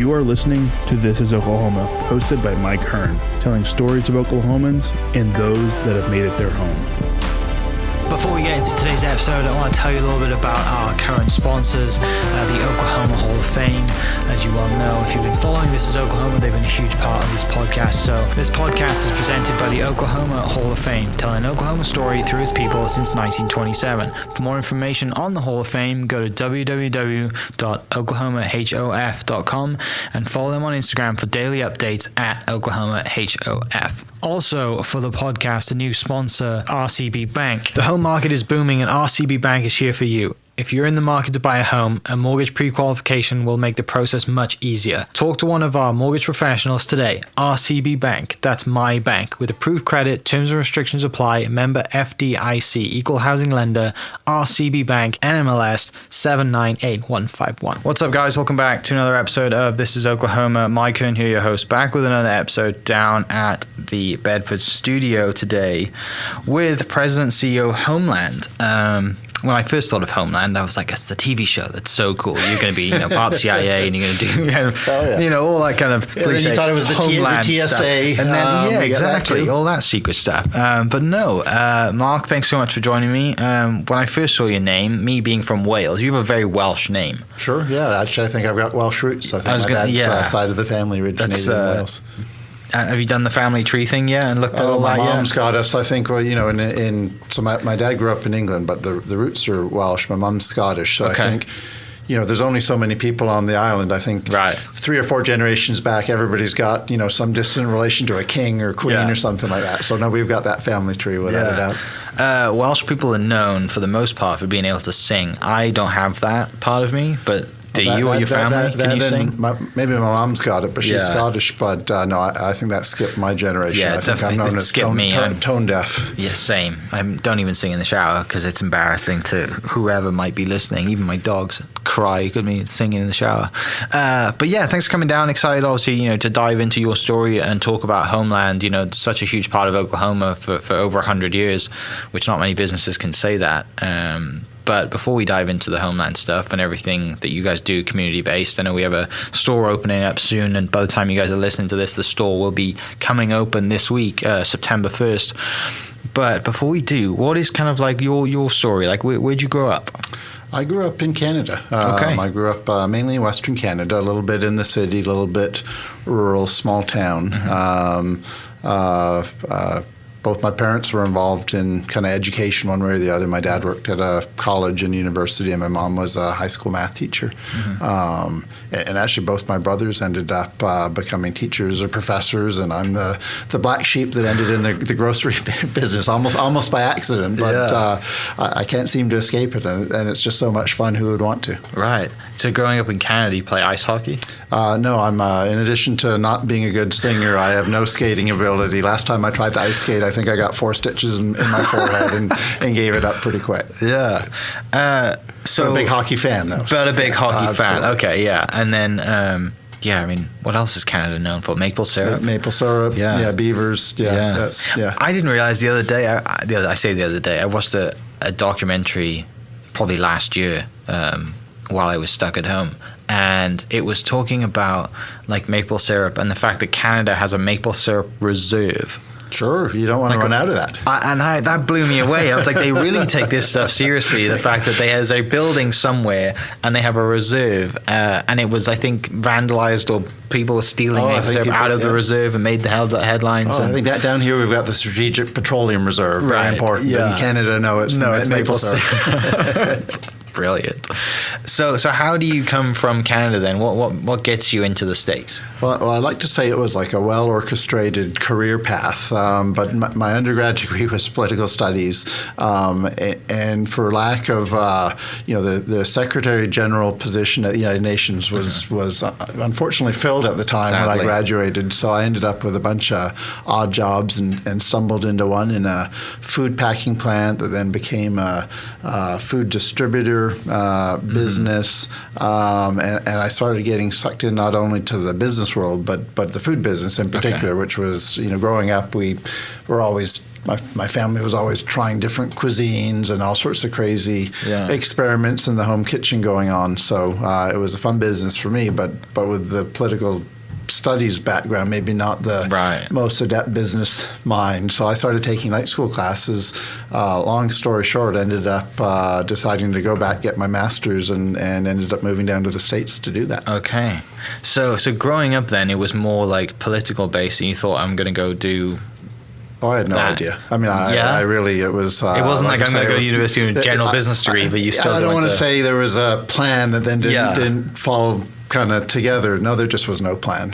You are listening to This is Oklahoma, hosted by Mike Hearn, telling stories of Oklahomans and those that have made it their home. Before we get into today's episode, I want to tell you a little bit about our current sponsors, the Oklahoma Hall of Fame. As you well know, if you've been following This is Oklahoma, they've been a huge part of this podcast. So this podcast is presented by the Oklahoma Hall of Fame, telling an Oklahoma story through its people since 1927. For more information on the Hall of Fame, go to www.oklahomahof.com and follow them on Instagram for daily updates at oklahomahof. Also, for the podcast, a new sponsor, RCB Bank. The home market is booming and RCB Bank is here for you. If you're in the market to buy a home, a mortgage pre-qualification will make the process much easier. Talk to one of our mortgage professionals today. RCB Bank, that's my bank. With approved credit, terms and restrictions apply. Member FDIC, equal housing lender, RCB Bank, NMLS 798151. What's up, guys? Welcome back to another episode of This is Oklahoma. Mike Hearn here, your host, back with another episode down at the Bedford studio today with President and CEO of Homeland. When I first thought of Homeland, I was like, it's the TV show. That's so cool. You're going to be, part CIA, and you're going to do, all that kind of cliche. You thought it was the TSA. Stuff. And then, exactly. All that secret stuff. But no, Marc, thanks so much for joining me. When I first saw your name, me being from Wales, you have a very Welsh name. Sure, yeah. Actually, I think I've got Welsh roots. I think my dad's side of the family originated in Wales. Have you done the family tree thing yet and looked at all that yet? My mom's Scottish. I think, so my dad grew up in England, but the roots are Welsh. My mom's Scottish. So okay. I think, there's only so many people on the island. I think 3 or 4 generations back, everybody's got, some distant relation to a king or queen or something like that. So no, we've got that family tree without a doubt. Welsh people are known for the most part for being able to sing. I don't have that part of me, but... Do you or your family? Can you sing? Maybe my mom's got it, but she's Scottish. But no, I think that skipped my generation. Yeah, I think I'm known as tone deaf. Yeah, same. I don't even sing in the shower because it's embarrassing to whoever might be listening. Even my dogs cry at me singing in the shower. But yeah, thanks for coming down. Excited, obviously, to dive into your story and talk about Homeland. Such a huge part of Oklahoma for over 100 years, which not many businesses can say that. But before we dive into the Homeland stuff and everything that you guys do community-based, I know we have a store opening up soon, and by the time you guys are listening to this, the store will be coming open this week, September 1st. But before we do, what is kind of like your story? Like, where'd you grow up? I grew up in Canada. Okay. I grew up mainly in Western Canada, a little bit in the city, a little bit rural, small town. Mm-hmm. Both my parents were involved in kind of education one way or the other. My dad worked at a college and university, and my mom was a high school math teacher. Mm-hmm. And actually, both my brothers ended up becoming teachers or professors, and I'm the black sheep that ended in the grocery business, almost by accident. But I can't seem to escape it, and it's just so much fun. Who would want to? Right. So growing up in Canada, you play ice hockey? No, I'm in addition to not being a good singer, I have no skating ability. Last time I tried to ice skate, I think I got 4 stitches in my forehead and gave it up pretty quick. Yeah. So a big hockey fan, though. But a big hockey fan. Okay, yeah. And then, what else is Canada known for? Maple syrup? Maple syrup, beavers. I didn't realize the other day, I watched a documentary probably last year while I was stuck at home. And it was talking about like maple syrup and the fact that Canada has a maple syrup reserve. Sure, you don't want to run out of that. That blew me away. I was like, they really take this stuff seriously. The fact that there's a building somewhere and they have a reserve, and it was, I think, vandalized or people were stealing maple syrup out of the reserve and made the headlines. I think that down here we've got the Strategic Petroleum Reserve, very important. Yeah. In Canada, it's maple syrup. Brilliant. So how do you come from Canada then? What gets you into the States? Well, I like to say it was like a well-orchestrated career path, but my undergrad degree was political studies, and for lack of, the Secretary General position at the United Nations was unfortunately filled at the time. Sadly. When I graduated, so I ended up with a bunch of odd jobs and stumbled into one in a food packing plant that then became a food distributor business, and I started getting sucked in not only to the business world, but the food business in particular, which was, growing up, we were always my family was always trying different cuisines and all sorts of crazy experiments in the home kitchen going on. So it was a fun business for me, but with the political studies background, maybe not the most adept business mind. So I started taking night school classes. Long story short, ended up deciding to go back, get my master's, and ended up moving down to the States to do that. Okay. So growing up then, it was more like political based, and you thought, I'm going to go do... Oh, I had no idea. I mean, I really, it was... it wasn't like I'm going to go to university with a general business degree, but you still... I don't want to say there was a plan that then didn't follow kind of together. No, there just was no plan.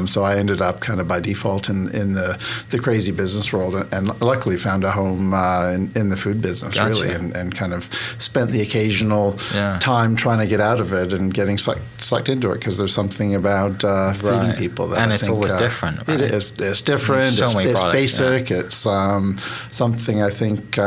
So I ended up kind of by default in the crazy business world, and luckily found a home in the food business, really, and kind of spent the occasional time trying to get out of it and getting sucked into it, because there's something about feeding people that I think, always different. Right? It's different. It's basic. Yeah. It's something I think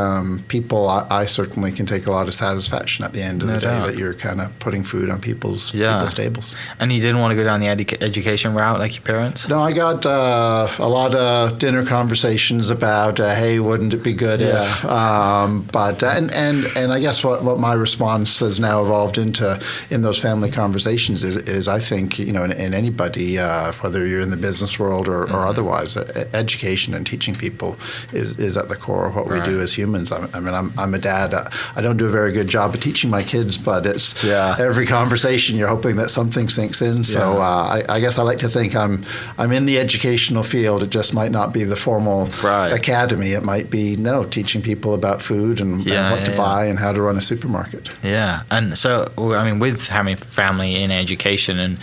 people, I certainly can take a lot of satisfaction at the end of the day that you're kind of putting food on people's tables. And you didn't want to go down the education route like your parents? No, I got a lot of dinner conversations about, hey, wouldn't it be good if? But I guess what my response has now evolved into in those family conversations is I think, in anybody, whether you're in the business world or otherwise, education and teaching people is at the core of what we do as humans. I mean, I'm a dad. I don't do a very good job of teaching my kids, but it's every conversation you're hoping that something sinks in. So I guess I like to think I'm in the educational field. It just might not be the formal academy. It might be teaching people about food and what to buy and how to run a supermarket. Yeah, and so I mean, with having family in education and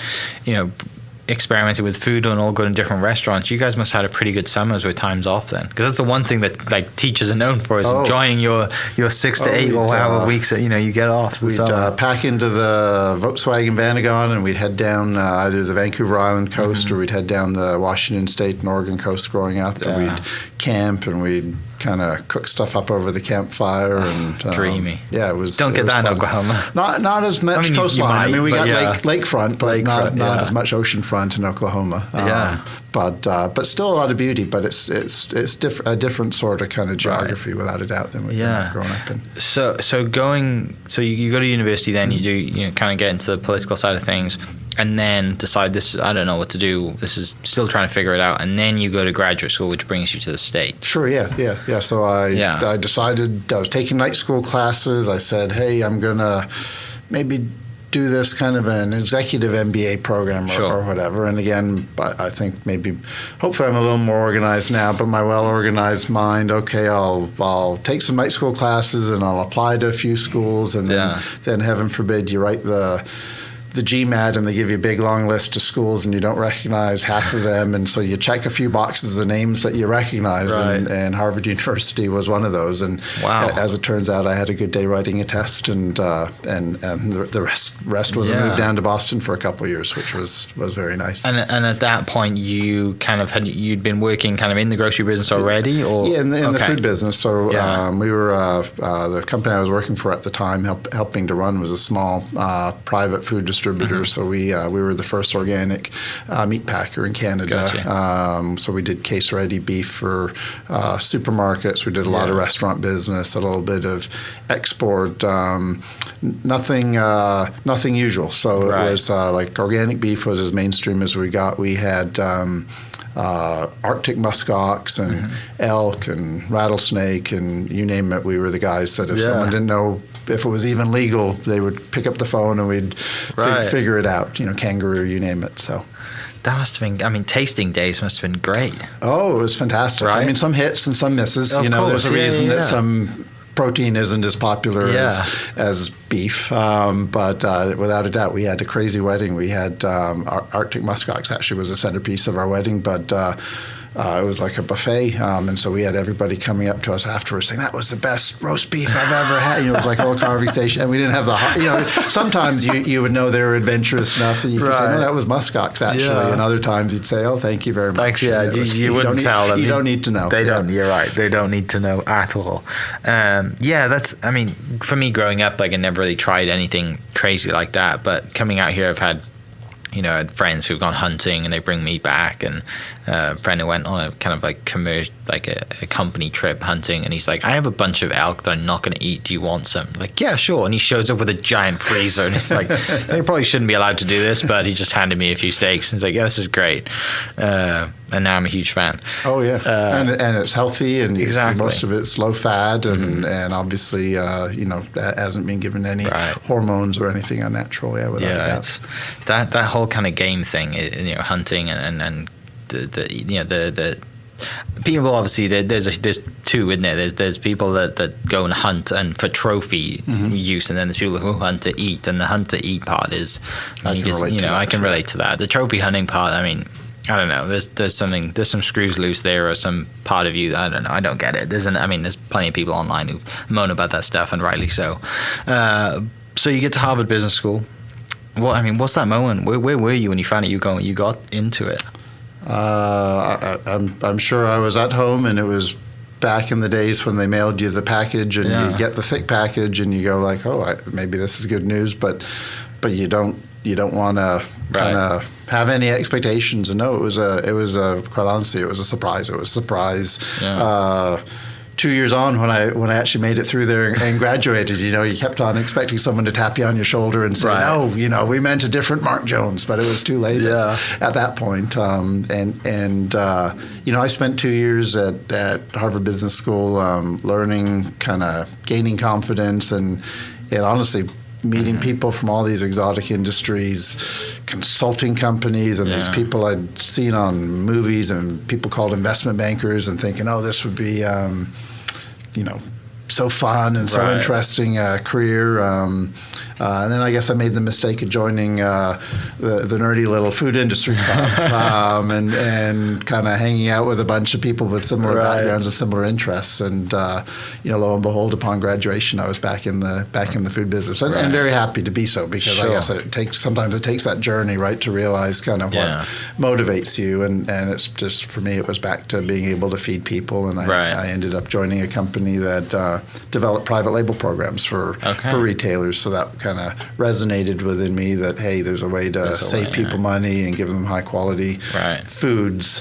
experimenting with food and all going to different restaurants, you guys must have had a pretty good summers with times off then, because that's the one thing that like teachers are known for is enjoying your 6 to 8 or however weeks that you get off. We'd pack into the Volkswagen Vanagon and we'd head down either the Vancouver Island coast or we'd head down the Washington State and Oregon coast growing up, and we'd camp and we'd kind of cook stuff up over the campfire and dreamy. Yeah, it was. Don't get that fun. in Oklahoma. Not as much coastline. We got lakefront, but not as much oceanfront in Oklahoma. But still a lot of beauty. But it's a different sort of kind of geography without a doubt than we've grown up in. So you go to university, then you do kind of get into the political side of things. And then decide I don't know what to do. This is still trying to figure it out. And then you go to graduate school, which brings you to the States. Sure, yeah. So I decided I was taking night school classes. I said, hey, I'm going to maybe do this kind of an executive MBA program or whatever. And again, I think hopefully I'm a little more organized now, but my well-organized mind, okay, I'll take some night school classes and I'll apply to a few schools. And then heaven forbid, you write the GMAT and they give you a big long list of schools and you don't recognize half of them, and so you check a few boxes of names that you recognize, and Harvard University was one of those. And as it turns out, I had a good day writing a test, and the rest was a move down to Boston for a couple of years, which was very nice. And at that point, you kind of you'd been working kind of in the grocery business already, or in the food business. So we were the company I was working for at the time, helping to run, was a small private food distributor. So we were the first organic meat packer in Canada. Gotcha. So we did case-ready beef for supermarkets. We did a lot of restaurant business, a little bit of export. Nothing usual. So it was like organic beef was as mainstream as we got. We had Arctic muskox and elk and rattlesnake and you name it. We were the guys that if someone didn't know if it was even legal, they would pick up the phone and we'd figure it out. Kangaroo, you name it. So that must have been. I mean, tasting days must have been great. Oh, it was fantastic. Right? I mean, some hits and some misses. There's a reason that some protein isn't as popular as beef. But without a doubt, we had a crazy wedding. We had Arctic muskox actually was a centerpiece of our wedding, but it was like a buffet, and so we had everybody coming up to us afterwards saying, that was the best roast beef I've ever had. It was like a whole conversation, and we didn't have sometimes you would know they were adventurous enough that you could say, no, that was muskox actually, and other times you'd say, oh, thank you very much. Thanks, you wouldn't tell them. You don't need to know. They don't, you're right, they don't need to know at all. For me growing up, I never really tried anything crazy like that, but coming out here I've had I had friends who've gone hunting and they bring me back, and a friend who went on a kind of like commercial, like a company trip hunting, and he's like, I have a bunch of elk that I'm not going to eat. Do you want some? I'm like, yeah, sure. And he shows up with a giant freezer, and it's like, I probably shouldn't be allowed to do this, but he just handed me a few steaks. And he's like, yeah, this is great. And now I'm a huge fan. Oh yeah, and it's healthy, and exactly. Most of it's low fat, and obviously hasn't been given any hormones or anything unnatural. Yeah, without a doubt. That whole kind of game thing, hunting and the people, obviously there's two, isn't there? There's people that go and hunt and for trophy use, and then there's people who hunt to eat, and the hunt to eat part is I can relate to that. The trophy hunting part, I mean, I don't know. There's some screws loose there, or some part of you. I don't know. I don't get it. There's plenty of people online who moan about that stuff, and rightly so. So you get to Harvard Business School. What's that moment? Where were you when you found out you got into it? I'm sure I was at home, and it was back in the days when they mailed you the package, and you get the thick package, and you go like, oh, maybe this is good news, but you don't want to kind of have any expectations. And no, it was quite honestly, it was a surprise. It was a surprise. Yeah. 2 years on, when I actually made it through there and graduated, you kept on expecting someone to tap you on your shoulder and say, no, we meant a different Marc Jones, but it was too late at that point. I spent 2 years at Harvard Business School learning, kind of gaining confidence, and honestly meeting people from all these exotic industries, consulting companies, and these people I'd seen on movies, and people called investment bankers, and thinking, oh, this would be, so fun and so interesting career. And then I guess I made the mistake of joining the nerdy little food industry club, and kind of hanging out with a bunch of people with similar backgrounds and similar interests. And lo and behold, upon graduation, I was back in the food business, and very happy to be so, because I guess sometimes it takes that journey to realize kind of what motivates you. And it's just, for me, it was back to being able to feed people, and I ended up joining a company that developed private label programs for retailers. So that kind of resonated within me, that hey, there's a way to save people money and give them high quality foods.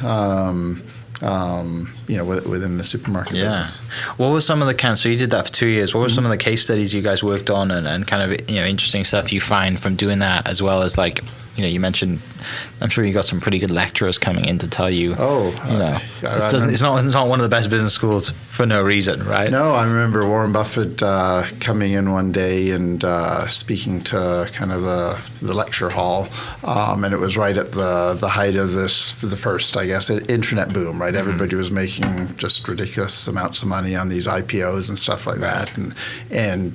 Within the supermarket business. What were some of the so you did that for 2 years. What were some of the case studies you guys worked on, and kind of interesting stuff you find from doing that, as well as you mentioned, I'm sure you got some pretty good lecturers coming in to tell you. It's not one of the best business schools for no reason, right? No, I remember Warren Buffett coming in one day and speaking to kind of the lecture hall, and it was right at the height of the first, I guess, internet boom. Right, everybody was making just ridiculous amounts of money on these IPOs and stuff like that, and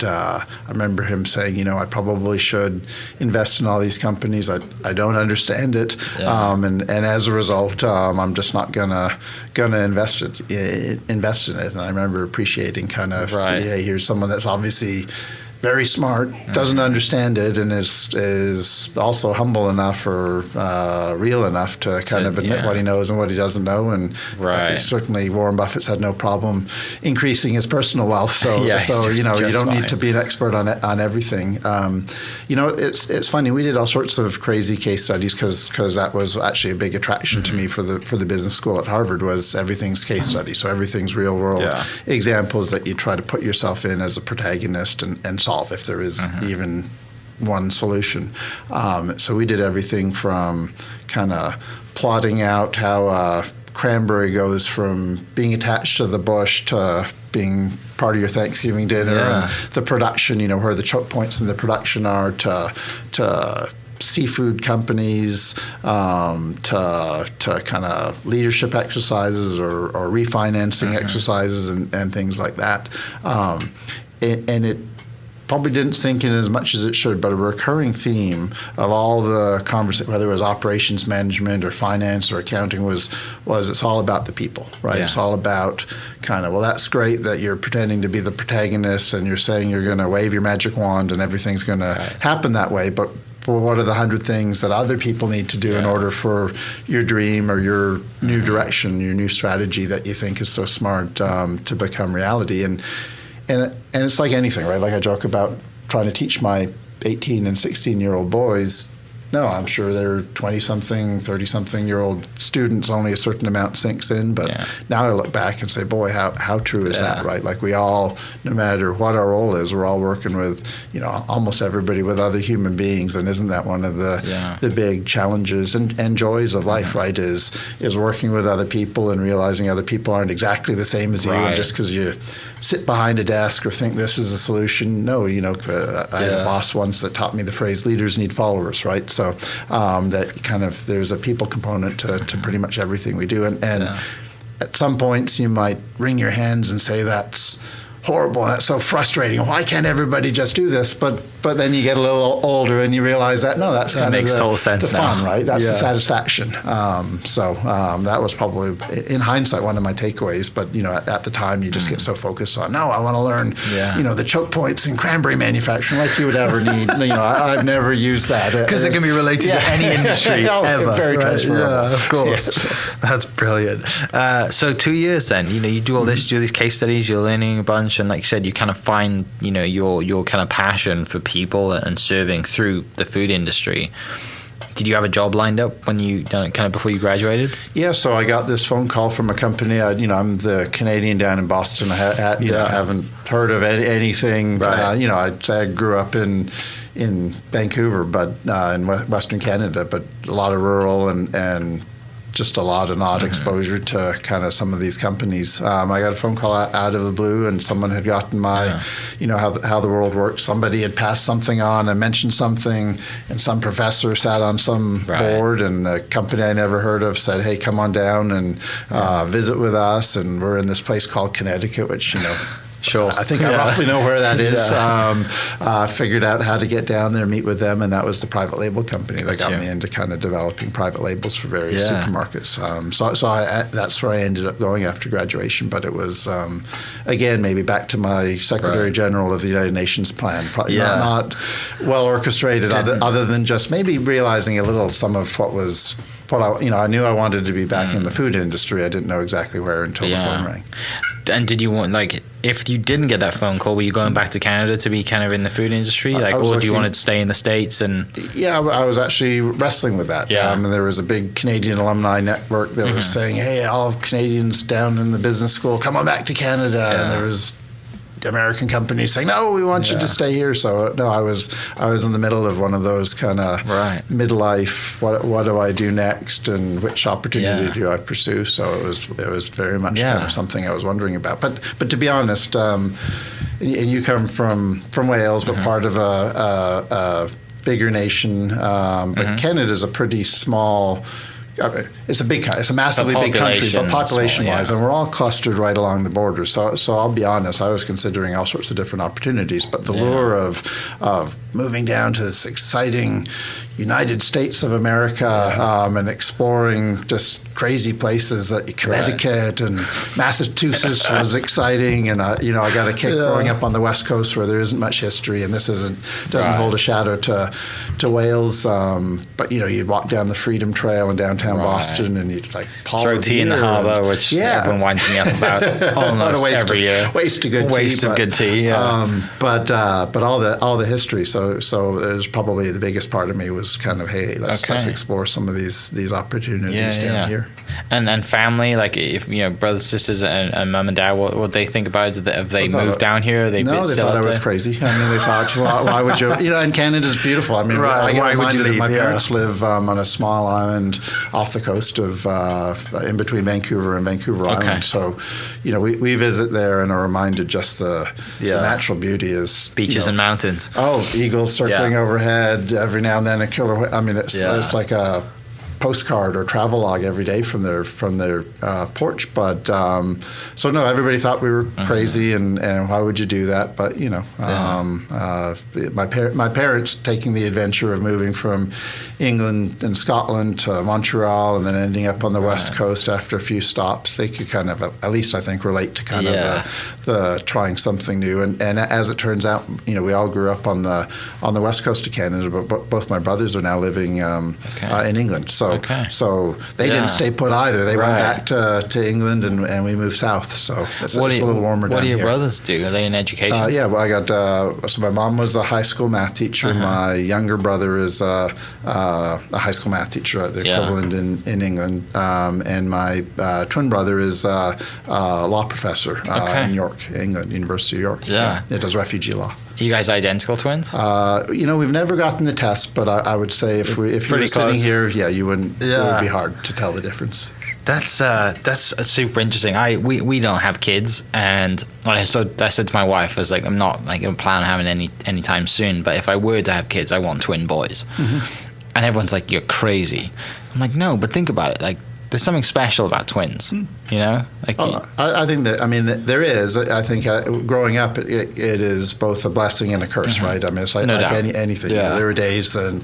I remember him saying, I probably should invest in all these companies. I don't understand it, and as a result, I'm just not gonna invest in it. And I remember appreciating kind of, here's someone that's obviously very smart, doesn't understand it, and is also humble enough or real enough to kind of admit what he knows and what he doesn't know. And certainly Warren Buffett's had no problem increasing his personal wealth. So you don't need to be an expert on everything. It's funny. We did all sorts of crazy case studies because that was actually a big attraction to me for the business school at Harvard, was everything's case study. So everything's real world examples that you try to put yourself in as a protagonist and solve, if there is even one solution. So we did everything from kind of plotting out how a cranberry goes from being attached to the bush to being part of your Thanksgiving dinner, and the production, where the choke points in the production are, to seafood companies, to kind of leadership exercises or refinancing exercises and things like that. And it probably didn't sink in as much as it should, but a recurring theme of all the conversation, whether it was operations management or finance or accounting, was it's all about the people, right? Yeah. It's all about kind of, well, that's great that you're pretending to be the protagonist and you're saying you're going to wave your magic wand and everything's going to happen that way, but what are the 100 things that other people need to do in order for your dream or your new direction, your new strategy that you think is so smart to become reality? And it's like anything, right? Like I joke about trying to teach my 18 and 16-year-old boys, No, I'm sure they're 20-something, 30-something-year-old students. Only a certain amount sinks in. But now I look back and say, boy, how true is that, right? Like we all, no matter what our role is, we're all working with, almost everybody with other human beings. And isn't that one of the big challenges and joys of life, right? Is working with other people and realizing other people aren't exactly the same as you. And just because you sit behind a desk or think this is a solution, no, I had a boss once that taught me the phrase, leaders need followers, right? So that kind of, there's a people component to pretty much everything we do. And at some points you might wring your hands and say that's horrible and that's so frustrating. Why can't everybody just do this? But then you get a little older and you realize that that's kind of the fun, right? That's the satisfaction. So that was probably, in hindsight, one of my takeaways. But at the time, you just get so focused on, I want to learn, the choke points in cranberry manufacturing, like you would ever need. I've never used that because it can be related to any industry ever. Very transferable. Yeah, of course. That's brilliant. So 2 years then, you do all this, do these case studies, you're learning a bunch, and like you said, you kind of find, your kind of passion for people and serving through the food industry. Did you have a job lined up when you done it kind of before you graduated? Yeah, so I got this phone call from a company. I'm the Canadian down in Boston. I haven't heard of anything. Right. I'd say I grew up in Vancouver, but in Western Canada, but a lot of rural and just a lot of odd exposure to kind of some of these companies. I got a phone call out of the blue, and someone had gotten my, how the world works. Somebody had passed something on and mentioned something, and some professor sat on some board, and a company I never heard of said, hey, come on down and visit with us. And we're in this place called Connecticut, which, Sure. I think I roughly know where that is. Figured out how to get down there, meet with them, and that was the private label company that got me into kind of developing private labels for various supermarkets. So that's where I ended up going after graduation. But it was, again, maybe back to my Secretary General of the United Nations plan. Probably not well orchestrated, other than just maybe realizing a little some of what I knew I wanted to be back in the food industry. I didn't know exactly where until the phone rang. And did you want, if you didn't get that phone call, were you going back to Canada to be kind of in the food industry? Or do you want to stay in the States? And yeah, I was actually wrestling with that. And there was a big Canadian alumni network that was saying, hey, all Canadians down in the business school, come on back to Canada. And there was American companies saying, no, we want you to stay here. So no, I was in the middle of one of those kind of midlife, what do I do next, and which opportunity do I pursue? So it was very much kind of something I was wondering about. But to be honest, and you come from Wales, but part of a bigger nation. But Canada's a pretty small. It's a massively big country, but population-wise, and we're all clustered right along the border. So I'll be honest, I was considering all sorts of different opportunities, but the lure of moving down to this exciting United States of America and exploring just crazy places like Connecticut and Massachusetts was exciting, and I got a kick growing up on the West Coast where there isn't much history, and this doesn't hold a shadow to Wales. But you'd walk down the Freedom Trail in downtown Boston, and you'd throw tea in the harbour, which everyone winds me up about almost every year. Waste of good tea. But all the history. So it was probably the biggest part of me was kind of, hey, let's explore some of these opportunities down here. And family, if brothers, sisters, and mom and dad, what they think about it? Have they moved down here? They thought I was crazy. I mean, they thought, why would you? And Canada's beautiful. I mean, I get reminded that my parents live on a small island off the coast of in between Vancouver and Vancouver Island. So, we visit there and are reminded just the natural beauty is beaches and mountains. Oh, eagles circling overhead every now and then. A killer. I mean, it's like a postcard or travelogue every day from their porch. But so no, everybody thought we were crazy, and why would you do that? But my parents taking the adventure of moving from England and Scotland to Montreal and then ending up on the West Coast after a few stops, they could kind of at least I think relate to kind of the trying something new. And as it turns out, we all grew up on the West Coast of Canada, but both my brothers are now living in England. So So they didn't stay put either. They went back to England, and we moved south. So it's a little warmer down here. What do your brothers do? Are they in education? Yeah, well, I got so my mom was a high school math teacher. My younger brother is a high school math teacher, the equivalent in England, and my twin brother is a law professor in York, England, University of York. Yeah, it does refugee law. Are you guys identical twins? We've never gotten the test, but I would say if you were sitting here, you wouldn't. It would be hard to tell the difference. That's super interesting. We don't have kids, and I said to my wife, I was like, I'm not like I'm planning on having anytime soon, but if I were to have kids, I want twin boys. And everyone's like, you're crazy. I'm like, no, but think about it. Like, there's something special about twins, you know? Like, I think that, there is. I think growing up, it is both a blessing and a curse, right? I mean, it's like anything. Yeah. There were days when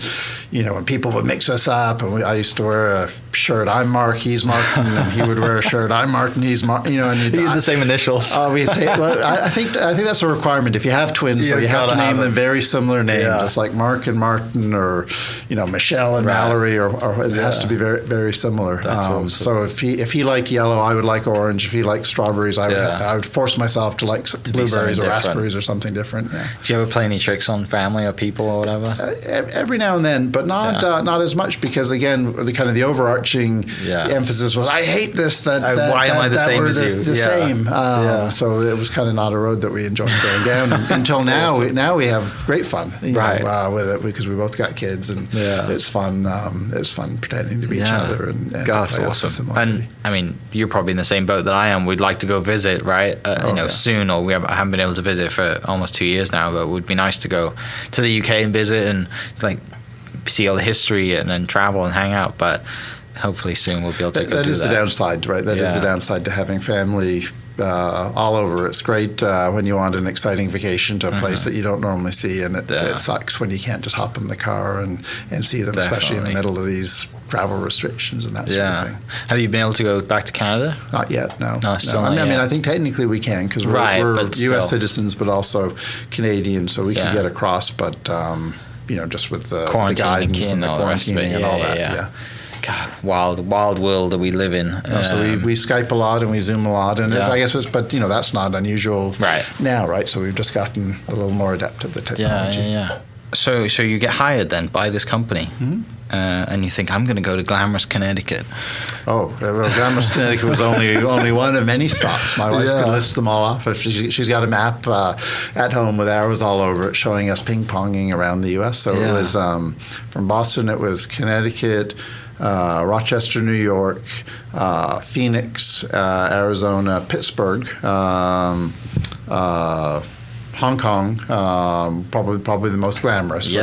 people would mix us up, and I used to wear a shirt, I'm Marc, he's Martin, and he would wear a shirt, I'm Martin, he's Martin, and you had the same initials. We'd say, well, I think that's a requirement. If you have twins, so you have to name them very similar names, just like Marc and Martin, or Michelle and Mallory, or it has to be very, very similar. That's awesome. So if he liked yellow, I would like orange. If he liked strawberries, I would force myself to like blueberries or raspberries or something different. Yeah. Do you ever play any tricks on family or people or whatever? Every now and then, but not as much, because again, the overarching emphasis was, I hate this. Why am I the same as you? The same. So it was kind of not a road that we enjoyed going down until now. Now we have great fun with it, because we both got kids, and it's fun. It's fun pretending to be each other and that's awesome. And I mean, you're probably in the same boat that I am. We'd like to go visit, right? Soon, or I haven't been able to visit for almost 2 years now. But it would be nice to go to the UK and visit and like see all the history and then travel and hang out. But hopefully soon we'll be able to go do that. That is the downside, right? That is the downside to having family all over. It's great when you want an exciting vacation to a place that you don't normally see, and it sucks when you can't just hop in the car and see them, especially in the middle of these travel restrictions and that sort of thing. Have you been able to go back to Canada? Not yet, no. Still not yet. I think technically we can, because we're U.S. citizens, but also Canadian, so we can get across, but just with the guidance and the quarantining and all that. Yeah. God, wild world that we live in. So we Skype a lot and we Zoom a lot, and I guess that's not unusual now, right? So we've just gotten a little more adept at the technology. Yeah. So you get hired then by this company, and you think, I'm going to go to glamorous Connecticut. Well, glamorous Connecticut was only one of many stops. My wife could list them all off. If she's got a map at home with arrows all over it showing us ping-ponging around the U.S. So it was from Boston, it was Connecticut, Rochester, New York, Phoenix, Arizona, Pittsburgh, Hong Kong, probably the most glamorous.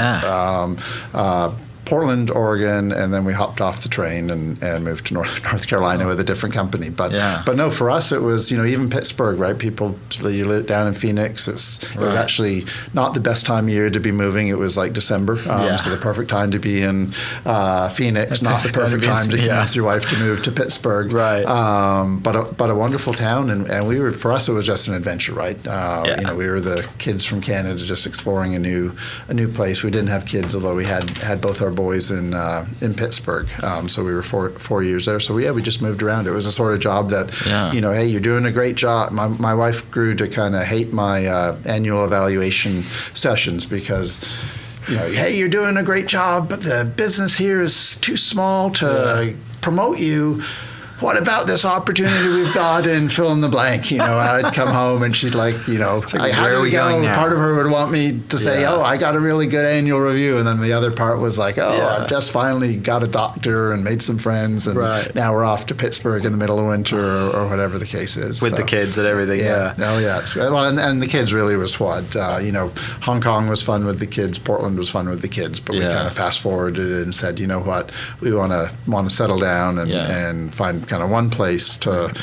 Portland, Oregon, and then we hopped off the train and moved to North Carolina with a different company. But no, for us it was even Pittsburgh, right? People, you live down in Phoenix. It was actually not the best time of year to be moving. It was like December, so the perfect time to be in Phoenix. Not the perfect time to convince your wife to move to Pittsburgh. Right. But a wonderful town, and for us it was just an adventure, right? We were the kids from Canada just exploring a new place. We didn't have kids, although we had both our boys in Pittsburgh, so we were 4 years there. So we just moved around. It was a sort of job that hey, you're doing a great job. My wife grew to kind of hate my annual evaluation sessions, because hey, you're doing a great job, but the business here is too small to promote you. What about this opportunity we've got in fill in the blank? I'd come home and she'd like, how do we go? Part of her would want me to say, I got a really good annual review. And then the other part was like, I've just finally got a doctor and made some friends. And now we're off to Pittsburgh in the middle of winter or whatever the case is. With the kids and everything. Well, and the kids really was what, Hong Kong was fun with the kids. Portland was fun with the kids. But we kind of fast forwarded it and said, you know what, we want to settle down and find kind of one place to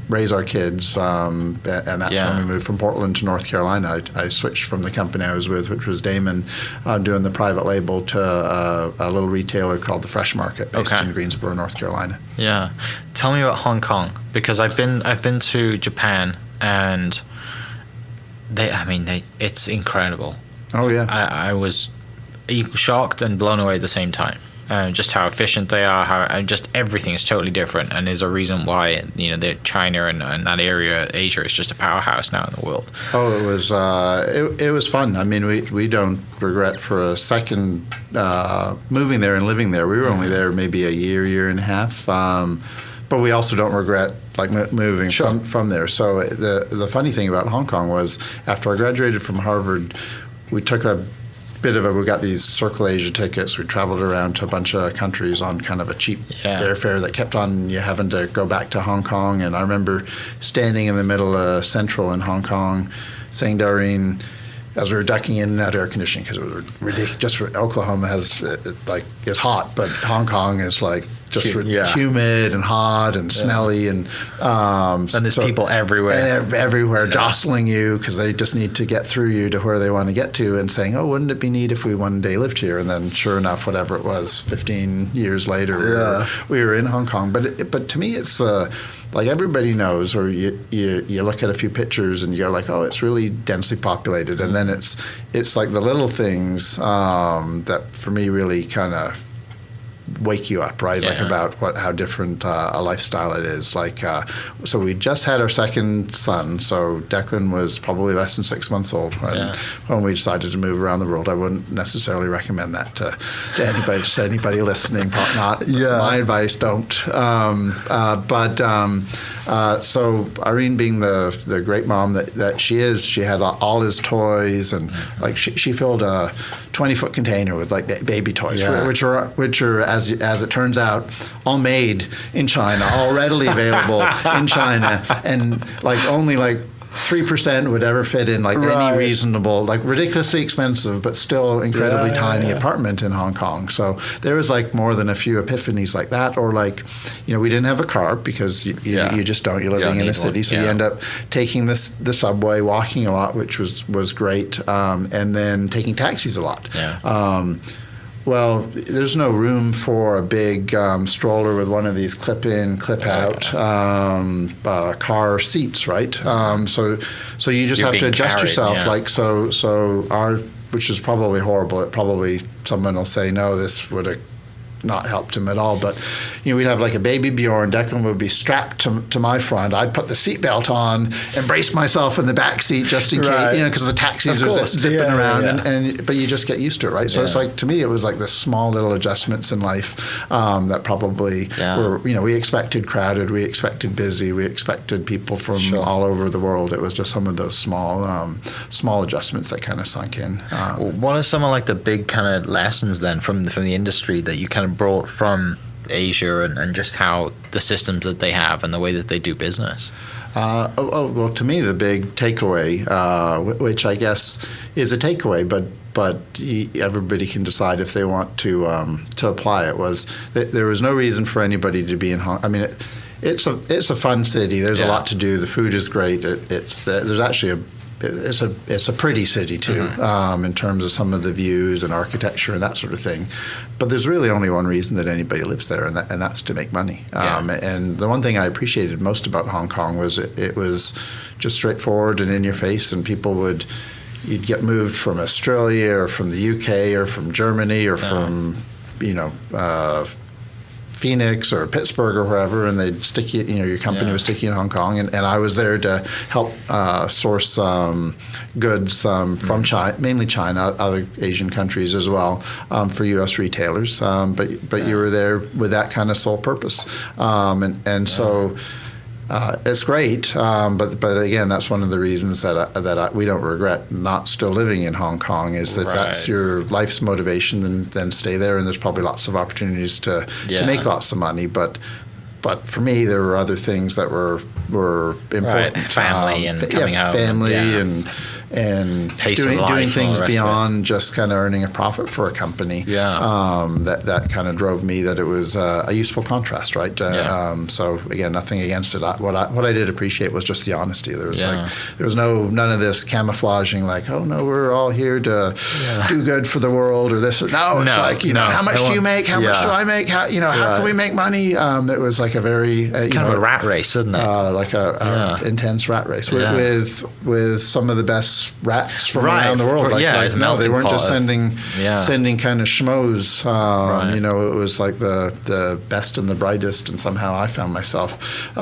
raise our kids, and that's when we moved from Portland to North Carolina. I switched from the company I was with, which was Damon, doing the private label, to a little retailer called the Fresh Market, based in Greensboro, North Carolina. Yeah, tell me about Hong Kong, because I've been to Japan, and it's incredible. Oh yeah, I was shocked and blown away at the same time. just how efficient they are, and just everything is totally different, and there's a reason why China and that area, Asia, is just a powerhouse now in the world. Oh, it was fun. I mean, we don't regret for a second moving there and living there. We were only there maybe a year and a half, but we also don't regret like moving from there. So the funny thing about Hong Kong was after I graduated from Harvard, we took we got these Circle Asia tickets. We traveled around to a bunch of countries on kind of a cheap airfare that kept on you having to go back to Hong Kong. And I remember standing in the middle of Central in Hong Kong saying to Irene, as we were ducking in and out of air conditioning, because it was ridiculous. Just Oklahoma is hot, but Hong Kong is like just humid and hot and smelly, and there's people everywhere, jostling you because they just need to get through you to where they want to get to, and saying, "Oh, wouldn't it be neat if we one day lived here?" And then, sure enough, whatever it was, 15 years later, we were in Hong Kong. But to me, it's like everybody knows, or you look at a few pictures and you go like, oh, it's really densely populated, and then it's like the little things that for me really kind of wake you up, right? Like about how different a lifestyle it is. Like, so we just had our second son, so Declan was probably less than 6 months old when we decided to move around the world. I wouldn't necessarily recommend that to anybody, just anybody listening. Not my advice, don't. So Irene, being the great mom that she is, she had all his toys, and like she filled a 20-foot container with like baby toys, which are as it turns out, all made in China, all readily available in China, and like only like 3% would ever fit in like any reasonable, like ridiculously expensive, but still incredibly tiny apartment in Hong Kong. So there was like more than a few epiphanies like that, or like, we didn't have a car because you just don't. You're living in a city, so you end up taking the subway, walking a lot, which was great, and then taking taxis a lot. Well, there's no room for a big stroller with one of these clip-in, clip-out car seats, right? So you just have to adjust yourself. Like so our, which is probably horrible. Probably someone will say, no, this would have not helped him at all. But we'd have like a baby Bjorn. Declan would be strapped to my front. I'd put the seatbelt on and brace myself in the back seat just in case, because the taxis are zipping around. And but you just get used to it, right? So it's like, to me, it was like the small little adjustments in life that probably were, we expected crowded, we expected busy, we expected people from all over the world. It was just some of those small adjustments that kind of sunk in. What are some of like the big kind of lessons then from the industry that you kind of brought from Asia, and just how the systems that they have and the way that they do business? Well, to me, the big takeaway, which I guess is a takeaway, but everybody can decide if they want to apply it, was that there was no reason for anybody to be in Hong Kong. I mean, it's a fun city. There's a lot to do. The food is great. There's actually it's a pretty city too, in terms of some of the views and architecture and that sort of thing. But there's really only one reason that anybody lives there, and that's to make money. And the one thing I appreciated most about Hong Kong was it was just straightforward and in your face, and you'd get moved from Australia or from the UK or from Germany or from Phoenix or Pittsburgh or wherever, and they'd stick you, your company would stick you in Hong Kong, and I was there to help source goods from China, mainly China, other Asian countries as well, for U.S. retailers. But you were there with that kind of sole purpose, so. It's great, but again, that's one of the reasons that we don't regret not still living in Hong Kong. Is if that's your life's motivation, then stay there, and there's probably lots of opportunities to make lots of money. But for me, there were other things that were important. Family and coming home. Family and doing things beyond just kind of earning a profit for a company. That kind of drove me that it was a useful contrast, right? So again, nothing against it. What I did appreciate was just the honesty. There was none of this camouflaging, like, oh no, we're all here to do good for the world or this. No, it's like how much do you make? How much do I make? How can we make money? It was like a very kind of a rat race, isn't it? Like a intense rat race with some of the best rats from Right. around the world. It's a no, they melting weren't just pot of- sending kind of schmoes. Right. You know, it was like the best and the brightest, and somehow I found myself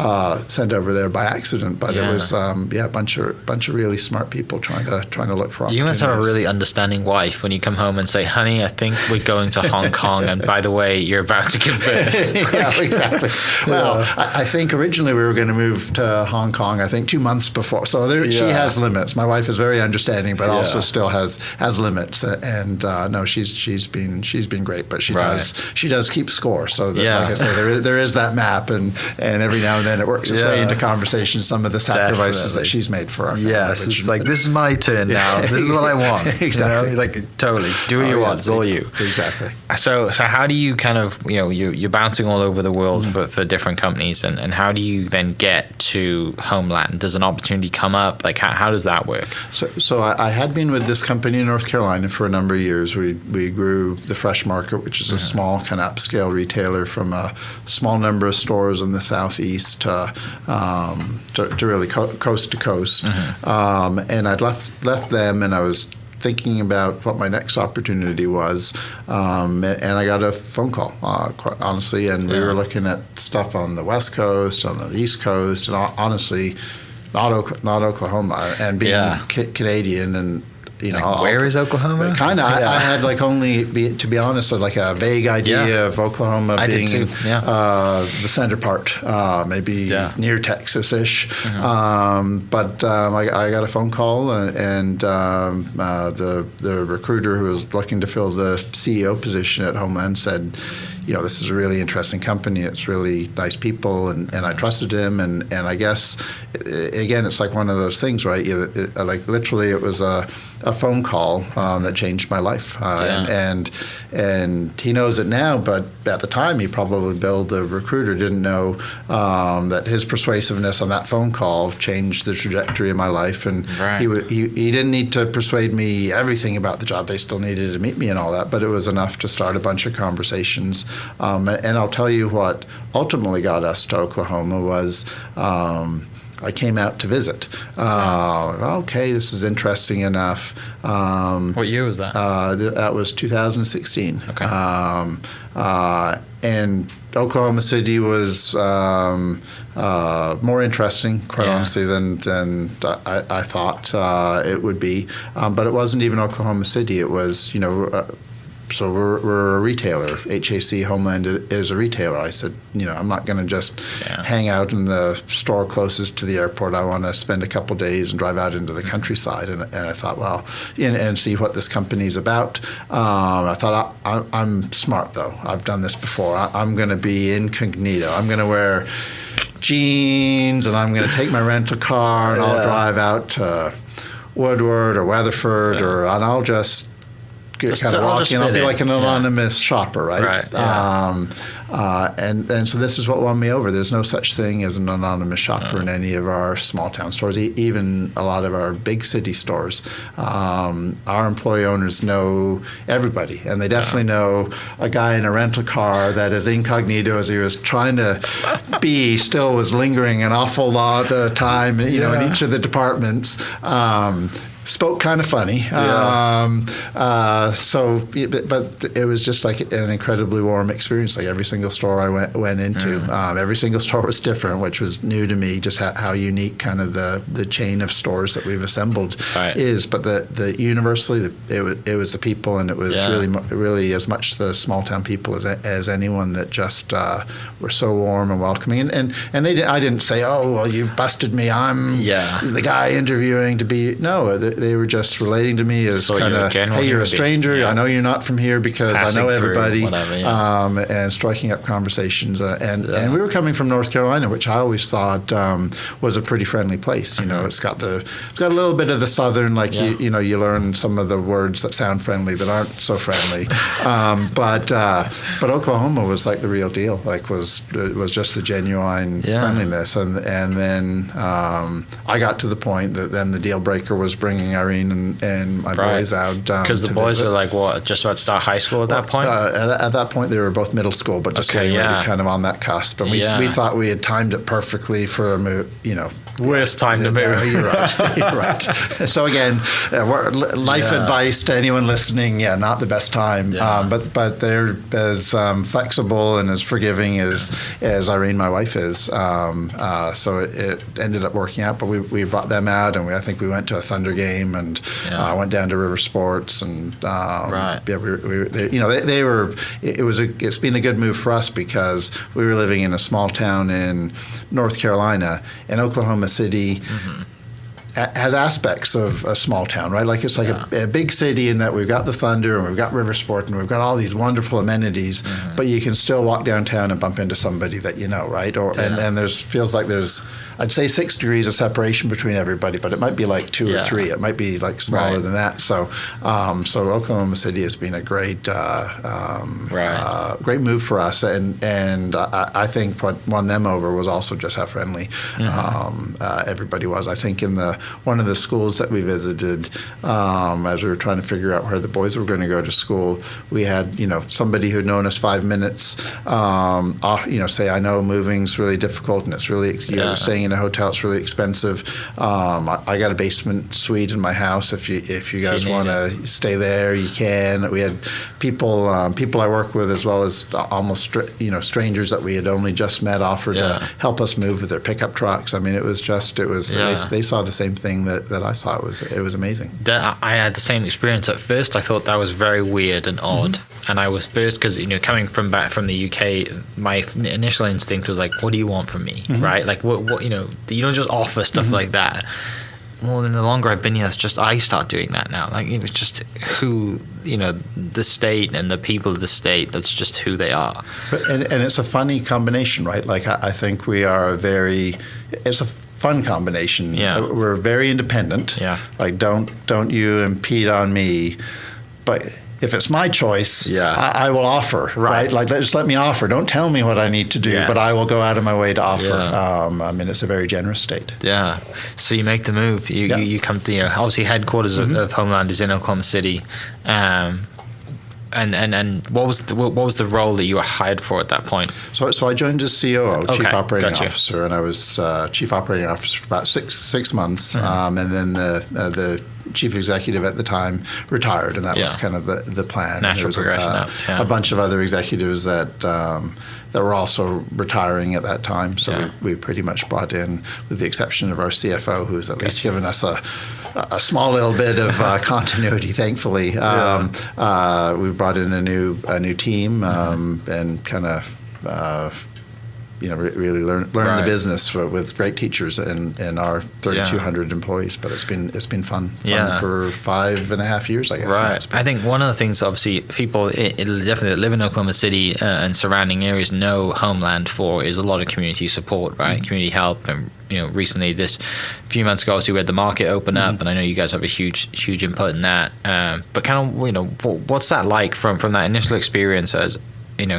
sent over there by accident. But it was a bunch of really smart people trying to look for opportunities. You must have a really understanding wife when you come home and say, honey, I think we're going to Hong Kong, and by the way, you're about to give birth. Yeah, exactly. Well, I think originally we were going to move to Hong Kong, I think 2 months before. So she has limits. My wife is very understanding, but also still has limits. And no, she's been great, but she does keep score. So that, like I say, there is that map, and every now and then it works its way into conversation. Some of the sacrifices that she's made for our family. Yes, it's like, this is my turn now. This is what I want. Exactly. You know? Like, totally. Do what you want. It's all you. Exactly. So how do you kind of, you're bouncing all over the world for different companies, and how do you then get to Homeland? Does an opportunity come up? Like, how does that work? So I had been with this company in North Carolina for a number of years. We grew the Fresh Market, which is a small kind of upscale retailer, from a small number of stores in the southeast to really coast to coast. And I'd left them, and I was thinking about what my next opportunity was, and I got a phone call, quite honestly, and we were looking at stuff on the West Coast, on the East Coast, and honestly, not Oklahoma, and being Canadian, and where is Oklahoma? Kind of. I had to be honest, like a vague idea of Oklahoma being the center part, maybe near Texas-ish. But I got a phone call, and the recruiter who was looking to fill the CEO position at Homeland said, this is a really interesting company. It's really nice people, and I trusted him. And I guess, again, it's like one of those things, right? Like literally, it was a phone call that changed my life. And he knows it now, but at the time, he probably Bill, the recruiter, didn't know that his persuasiveness on that phone call changed the trajectory of my life. And he didn't need to persuade me everything about the job. They still needed to meet me and all that, but it was enough to start a bunch of conversations. And I'll tell you what ultimately got us to Oklahoma was I came out to visit. Okay, this is interesting enough. What year was that? That was 2016. Okay. And Oklahoma City was more interesting, quite honestly, than I thought it would be. But it wasn't even Oklahoma City. It was, so we're a retailer. HAC Homeland is a retailer. I said, I'm not going to just hang out in the store closest to the airport. I want to spend a couple days and drive out into the countryside. And I thought, well, and see what this company's about. I thought, I'm smart, though. I've done this before. I'm going to be incognito. I'm going to wear jeans, and I'm going to take my rental car, and I'll drive out to Woodward or Weatherford, and I'll just kind of walk in. I'll be like an anonymous shopper, right? And so this is what won me over. There's no such thing as an anonymous shopper in any of our small town stores, even a lot of our big city stores. Our employee owners know everybody, and they definitely know a guy in a rental car that is incognito as he was trying to be, still was lingering an awful lot of time, in each of the departments. Spoke kind of funny. But it was just like an incredibly warm experience. Like every single store I went into, every single store was different, which was new to me, just how unique kind of the chain of stores that we've assembled is. But the universally, it was the people, and it was really as much the small town people as anyone that just were so warm and welcoming. And I didn't say, oh, well, you busted me. I'm the guy interviewing to be. No, they were just relating to me as kind of, hey, you're a stranger. Yeah. I know you're not from here because I know everybody. And striking up conversations. And we were coming from North Carolina, which I always thought was a pretty friendly place. It's got a little bit of the southern, like you learn some of the words that sound friendly that aren't so friendly. But Oklahoma was like the real deal. Like was just the genuine friendliness. And then I got to the point that then the deal breaker was bringing bringing Irene and my boys out. Because the boys are like, what, just about to start high school at that point? At that point, they were both middle school, but just getting ready, kind of on that cusp. And we thought we had timed it perfectly for a move, worst time to move. You're right. You're right. So again, life advice to anyone listening: not the best time. Yeah. But they're as flexible and as forgiving as Irene, my wife, is. So it ended up working out. But we brought them out, and I think we went to a Thunder game, and went down to River Sports, and they were. It's been a good move for us because we were living in a small town in North Carolina, and Oklahoma City has aspects of a small town, right? Like it's like a big city in that we've got the Thunder and we've got River Sport and we've got all these wonderful amenities, but you can still walk downtown and bump into somebody that you know, right? And feels like there's, I'd say 6 degrees of separation between everybody, but it might be like 2 or 3. It might be like smaller than that. So Oklahoma City has been a great great move for us, and I think what won them over was also just how friendly everybody was. I think in one of the schools that we visited, as we were trying to figure out where the boys were going to go to school, we had somebody who'd known us 5 minutes say, I know moving's really difficult and it's really, you guys are staying in a hotel, it's really expensive. I got a basement suite in my house. If you guys want to stay there, you can. We had people I work with, as well as almost strangers that we had only just met, offered to help us move with their pickup trucks. I mean, they saw the same thing that I saw. It was amazing. I had the same experience. At first I thought that was very weird and odd, and I was first, because coming back from the UK, my initial instinct was like, what do you want from me, right? Like what you don't just offer stuff like that. Well, then the longer I've been here, it's just I start doing that now. Like it was just who the state and the people of the state. That's just who they are. And it's a funny combination, right? Like I think we are it's a fun combination. Yeah. We're very independent. Yeah. Like don't you impede on me, but if it's my choice, I will offer, right? Like, just let me offer. Don't tell me what I need to do, but I will go out of my way to offer. Yeah. It's a very generous state. Yeah. So you make the move. You come to, obviously headquarters of Homeland is in Oklahoma City. And what was the role that you were hired for at that point? So I joined as COO, Chief Operating Officer, and I was Chief Operating Officer for about six months, and then the Chief Executive at the time retired, and that was kind of the plan. Natural progression. A bunch of other executives that were also retiring at that time, so we pretty much brought in, with the exception of our CFO, who's at least given us a small little bit of continuity, thankfully. We brought in a new team and kind of really learn the business with great teachers and our 3,200 employees. But it's been fun for 5.5 years, I guess. Right. I think one of the things, obviously, people definitely that live in Oklahoma City and surrounding areas know Homeland for is a lot of community support, right? Community help. And recently, a few months ago, obviously we had the market open up, and I know you guys have a huge input in that. But kind of, what's that like from that initial experience as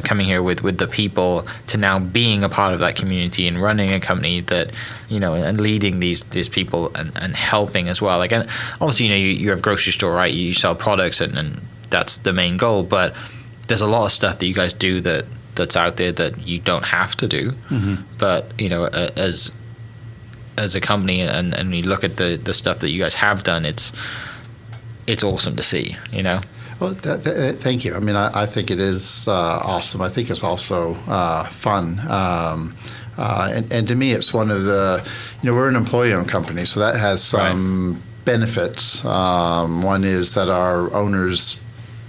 coming here with the people to now being a part of that community and running a company that, and leading these people and helping as well. Like, and obviously, you have a grocery store, right? You sell products and that's the main goal. But there's a lot of stuff that you guys do that's out there that you don't have to do. But, as a company and you look at the stuff that you guys have done, it's awesome to see, Well, thank you. I mean, I think it is awesome. I think it's also fun. And to me, it's one of the, we're an employee-owned company, so that has some benefits. One is that our owners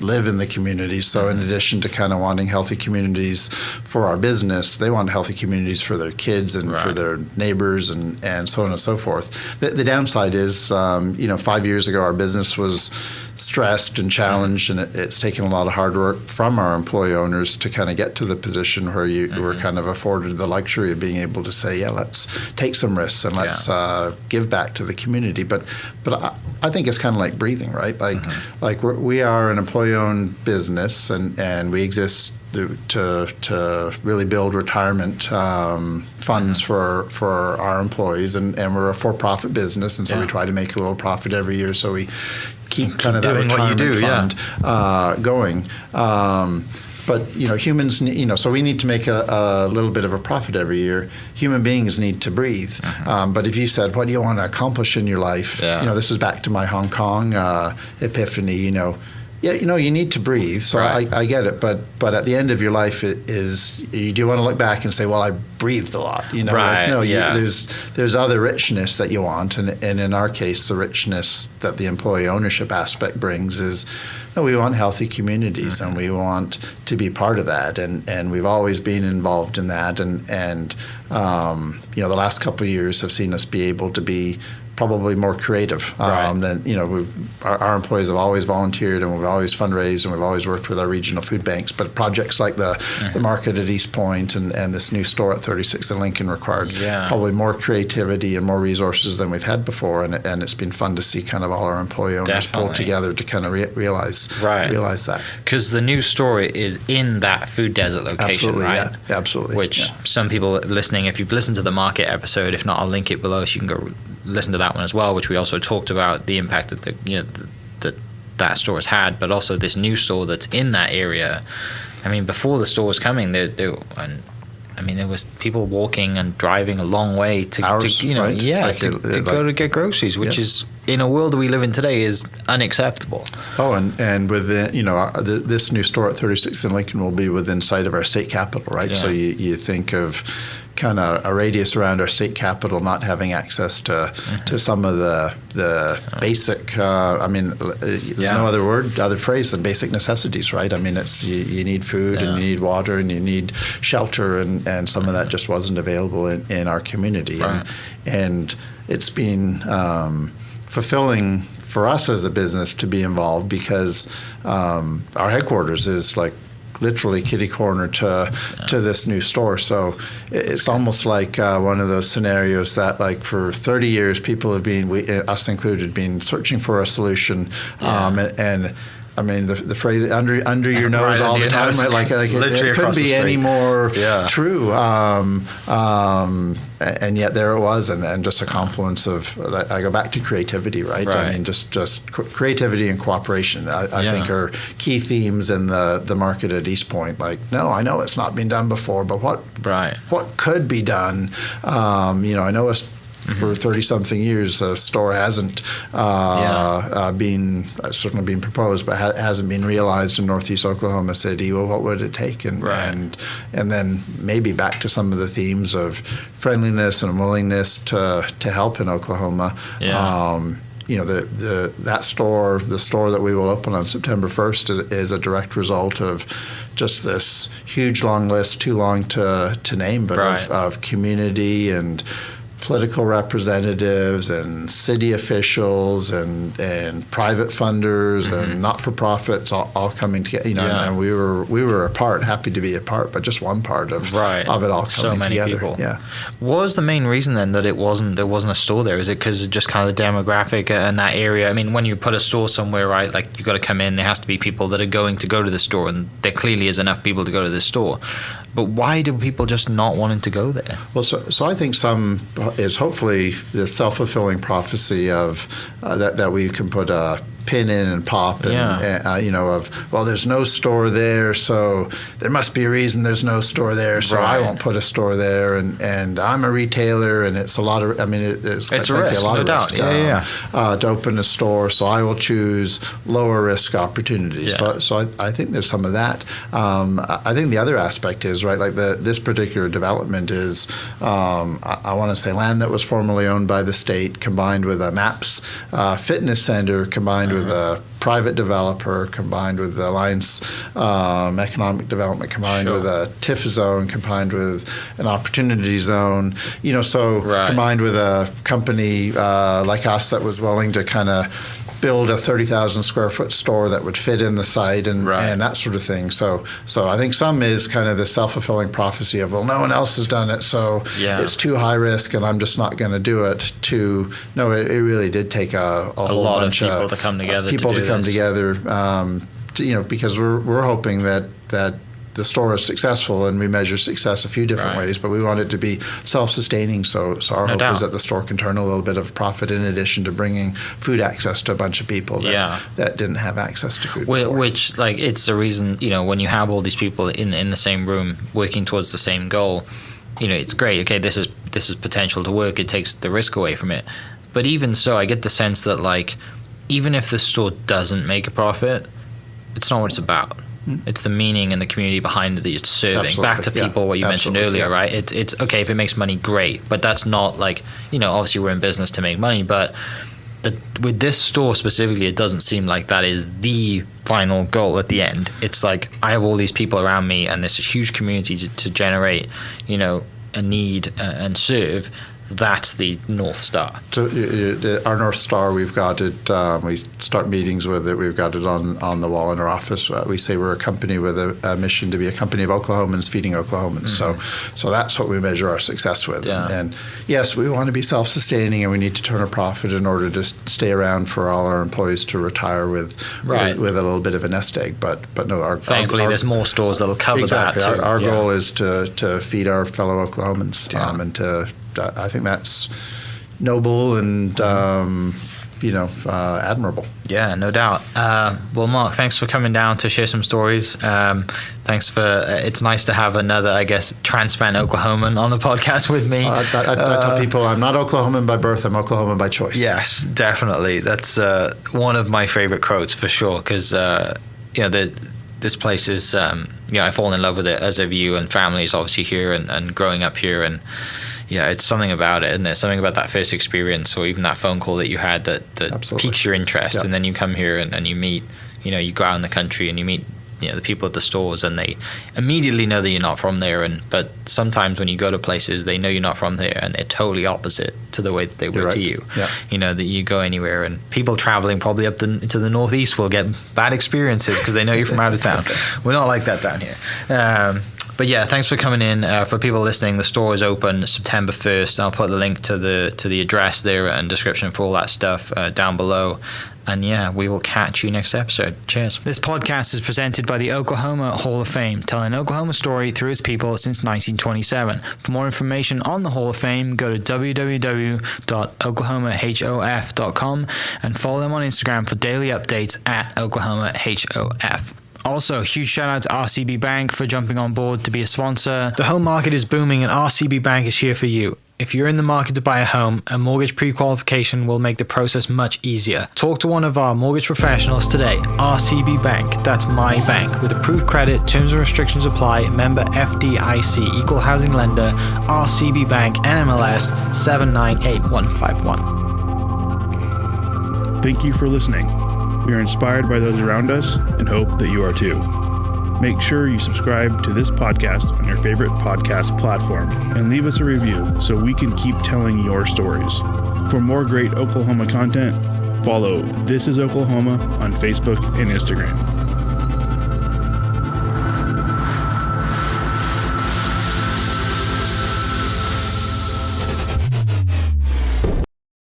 live in the community, so in addition to kind of wanting healthy communities for our business, they want healthy communities for their kids and for their neighbors and so on and so forth. The downside is, 5 years ago, our business was stressed and challenged, and it's taken a lot of hard work from our employee owners to kind of get to the position where you were kind of afforded the luxury of being able to say, let's take some risks and let's give back to the community. But I think it's kind of like breathing, right? Like we are an employee-owned business, and we exist to really build retirement funds for our employees, and we're a for-profit business, and so we try to make a little profit every year, so we keep kind of that retirement fund going. But humans, so we need to make a little bit of a profit every year. Human beings need to breathe. But if you said, what do you want to accomplish in your life? This is back to my Hong Kong epiphany. You need to breathe. So I get it. But at the end of your life, you do want to look back and say, well, I breathed a lot. There's other richness that you want, and in our case, the richness that the employee ownership aspect brings is. No, we want healthy communities, and we want to be part of that, and we've always been involved in that, and the last couple of years have seen us be able to be probably more creative than our employees have always volunteered, and we've always fundraised, and we've always worked with our regional food banks. But projects like the market at East Point and this new store at 36th and Lincoln required probably more creativity and more resources than we've had before, and it's been fun to see kind of all our employee owners pull together to kind of realize that. Because the new store is in that food desert location, right? Yeah, absolutely. Which some people listening, if you've listened to the market episode, if not, I'll link it below so you can go listen to that one as well, which we also talked about the impact that that store has had, but also this new store that's in that area. I mean, before the store was coming, there was people walking and driving a long way to go to get groceries, which is, in a world we live in today, is unacceptable. Oh, and within, this new store at 36th and Lincoln will be within sight of our state capitol, right? Yeah. So you think of kind of a radius around our state capitol not having access to some of the basic, there's no other phrase than basic necessities, right? I mean, it's you need food and you need water and you need shelter, and some of that just wasn't available in our community. Right. And it's been fulfilling for us as a business to be involved, because our headquarters is like literally kitty corner to this new store. So it's almost like one of those scenarios that, like, for 30 years people have been, us included, been searching for a solution, and I mean, the phrase "under your nose" all the time, right? Like it couldn't be any more true. And yet there it was, and just a confluence of. I go back to creativity, right? I mean, just creativity and cooperation. I think are key themes in the market at East Point. Like, no, I know it's not been done before, but what could be done? I know it's. For 30-something years, the store hasn't certainly been proposed, but hasn't been realized in Northeast Oklahoma City. Well, what would it take? And then maybe back to some of the themes of friendliness and willingness to help in Oklahoma. That store, the store that we will open on September 1st, is a direct result of just this huge long list, too long to name, but of community and political representatives and city officials and private funders and not-for-profits all coming together. And we were a part, happy to be a part, but just one part of it all coming so many together. People. Yeah. What was the main reason then that there wasn't a store there? Is it because of just kind of the demographic in that area? I mean, when you put a store somewhere, right, like you got to come in, there has to be people that are going to go to the store, and there clearly is enough people to go to the store. But why do people just not wanting to go there? Well, so I think some is hopefully the self-fulfilling prophecy of that we can put a pin in and pop there's no store there, so there must be a reason there's no store there, so I won't put a store there, and I'm a retailer, and it's a lot of, it's a risk, a lot of risk to open a store, so I will choose lower risk opportunities. So I think there's some of that. I think the other aspect is, right, like this particular development is, I want to say, land that was formerly owned by the state, combined with a MAPS fitness center, combined with a private developer, combined with the Alliance Economic Development, combined with a TIF zone, combined with an opportunity zone, combined with a company like us that was willing to kind of build a 30,000 square foot store that would fit in the site and that sort of thing. So I think some is kind of the self-fulfilling prophecy of, well, no one else has done it, so it's too high risk and I'm just not going to do it, to, no, it really did take a whole lot bunch of people to come together because we're hoping that the store is successful, and we measure success a few different ways, but we want it to be self-sustaining. So our hope is that the store can turn a little bit of profit in addition to bringing food access to a bunch of people that didn't have access to food before. Which, like, it's the reason, when you have all these people in the same room working towards the same goal, it's great. Okay, this is potential to work. It takes the risk away from it. But even so, I get the sense that, like, even if the store doesn't make a profit, it's not what it's about. It's the meaning and the community behind it that you're serving. Absolutely. Back to people, what you mentioned earlier, right? It's okay if it makes money, great, but that's not like, obviously we're in business to make money, but with this store specifically, it doesn't seem like that is the final goal at the end. It's like, I have all these people around me and this huge community to generate, a need and serve. That's the North Star. So our North Star, we've got it, we start meetings with it, we've got it on the wall in our office. We say we're a company with a mission to be a company of Oklahomans feeding Oklahomans. So that's what we measure our success with. Yeah. And yes, we want to be self-sustaining, and we need to turn a profit in order to stay around for all our employees to retire with a little bit of a nest egg. But no, thankfully there's more stores that'll cover that too. Our goal is to feed our fellow Oklahomans and to I think that's noble and admirable. Yeah, no doubt. Well, Marc, thanks for coming down to share some stories. Thanks for. It's nice to have another, I guess, transplant Oklahoman on the podcast with me. I tell people I'm not Oklahoman by birth. I'm Oklahoman by choice. Yes, definitely. That's one of my favorite quotes for sure. Because this place is. I fall in love with it, as have you, and family is obviously here and growing up here and. Yeah, it's something about it, isn't it? Something about that first experience, or even that phone call that you had that piques your interest, and then you come here and you meet, you go out in the country and you meet, the people at the stores, and they immediately know that you're not from there. But sometimes when you go to places, they know you're not from there, and they're totally opposite to the way that they were to you. Yeah. That you go anywhere, and people traveling probably up to the Northeast will get bad experiences because they know you're from out of town. We're not like that down here. But yeah, thanks for coming in. For people listening, the store is open September 1st. I'll put the link to the address there and description for all that stuff down below. And yeah, we will catch you next episode. Cheers. This podcast is presented by the Oklahoma Hall of Fame, telling Oklahoma's story through its people since 1927. For more information on the Hall of Fame, go to www.oklahomahof.com and follow them on Instagram for daily updates at oklahomahof. Also, huge shout out to RCB Bank for jumping on board to be a sponsor. The home market is booming and RCB Bank is here for you. If you're in the market to buy a home, a mortgage pre-qualification will make the process much easier. Talk to one of our mortgage professionals today. RCB Bank, that's my bank. With approved credit, terms and restrictions apply. Member FDIC, equal housing lender. RCB Bank, NMLS 798151. Thank you for listening. We are inspired by those around us and hope that you are too. Make sure you subscribe to this podcast on your favorite podcast platform and leave us a review so we can keep telling your stories. For more great Oklahoma content, follow This Is Oklahoma on Facebook and Instagram.